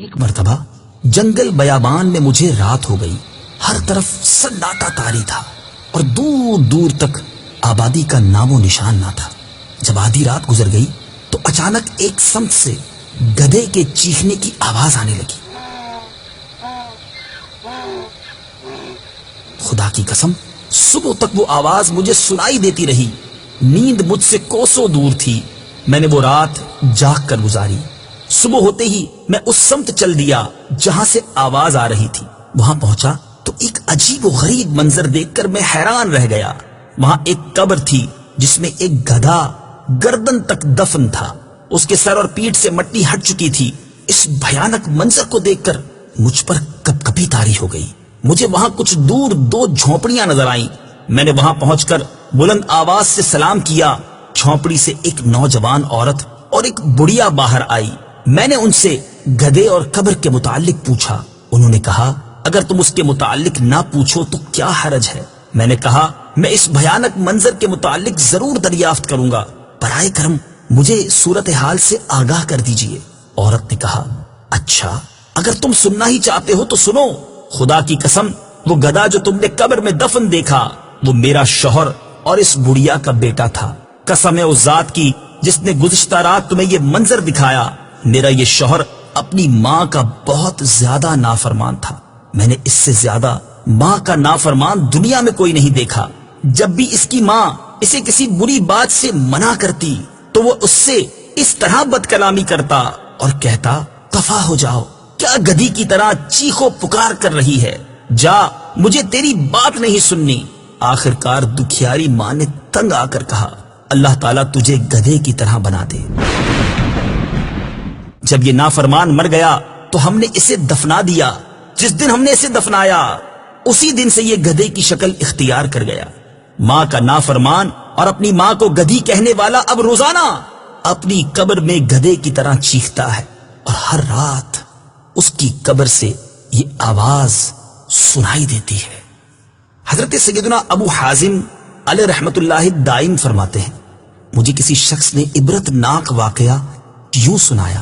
ایک مرتبہ جنگل بیابان میں مجھے رات ہو گئی، ہر طرف سناٹا طاری تھا اور دور دور تک آبادی کا نام و نشان نہ تھا۔ جب آدھی رات گزر گئی تو اچانک ایک سمت سے گدھے کے چیخنے کی آواز آنے لگی۔ خدا کی قسم صبح تک وہ آواز مجھے سنائی دیتی رہی۔ نیند مجھ سے کوسوں دور تھی۔ میں نے وہ رات جاگ کر گزاری۔ صبح ہوتے ہی میں اس سمت چل دیا جہاں سے آواز آ رہی تھی۔ وہاں پہنچا تو ایک عجیب و غریب منظر دیکھ کر میں حیران رہ گیا۔ وہاں ایک قبر تھی جس میں ایک گدھا گردن تک دفن تھا، اس کے سر اور پیٹھ سے مٹی ہٹ چکی تھی۔ اس بھیانک منظر کو دیکھ کر مجھ پر کپ کپی طاری ہو گئی۔ مجھے وہاں کچھ دور 2 جھونپڑیاں نظر آئیں۔ میں نے وہاں پہنچ کر بلند آواز سے سلام کیا۔ جھونپڑی سے ایک نوجوان عورت اور ایک بڑھیا باہر آئی۔ میں نے ان سے گدھے اور قبر کے متعلق پوچھا۔ انہوں نے کہا اگر تم اس کے متعلق نہ پوچھو تو کیا حرج ہے۔ میں نے کہا میں اس بھیانک منظر کے متعلق ضرور دریافت کروں گا، برائے کرم مجھے صورتحال سے آگاہ کر دیجئے۔ عورت نے کہا اچھا اگر تم سننا ہی چاہتے ہو تو سنو۔ خدا کی قسم وہ گدھا جو تم نے قبر میں دفن دیکھا وہ میرا شوہر اور اس بڑھیا کا بیٹا تھا۔ قسم ہے اس ذات کی جس نے گزشتہ رات تمہیں یہ منظر دکھایا، میرا یہ شوہر اپنی ماں کا بہت زیادہ نافرمان تھا۔ میں نے اس سے زیادہ ماں کا نافرمان دنیا میں کوئی نہیں دیکھا۔ جب بھی اس کی ماں اسے کسی بری بات سے منع کرتی تو وہ اس سے اس طرح بد کلامی کرتا اور کہتا دفع ہو جاؤ، کیا گدھی کی طرح چیخو پکار کر رہی ہے، جا مجھے تیری بات نہیں سننی۔ آخر کار دکھیاری ماں نے تنگ آ کر کہا اللہ تعالیٰ تجھے گدھے کی طرح بنا دے۔ جب یہ نافرمان مر گیا تو ہم نے اسے دفنا دیا۔ جس دن ہم نے اسے دفنایا اسی دن سے یہ گدھے کی شکل اختیار کر گیا۔ ماں کا نافرمان اور اپنی ماں کو گدھی کہنے والا اب روزانہ اپنی قبر میں گدھے کی طرح چیختا ہے اور ہر رات اس کی قبر سے یہ آواز سنائی دیتی ہے۔ حضرت سیدنا ابو حازم علیہ رحمت اللہ دائم فرماتے ہیں مجھے کسی شخص نے عبرت ناک واقعہ یوں سنایا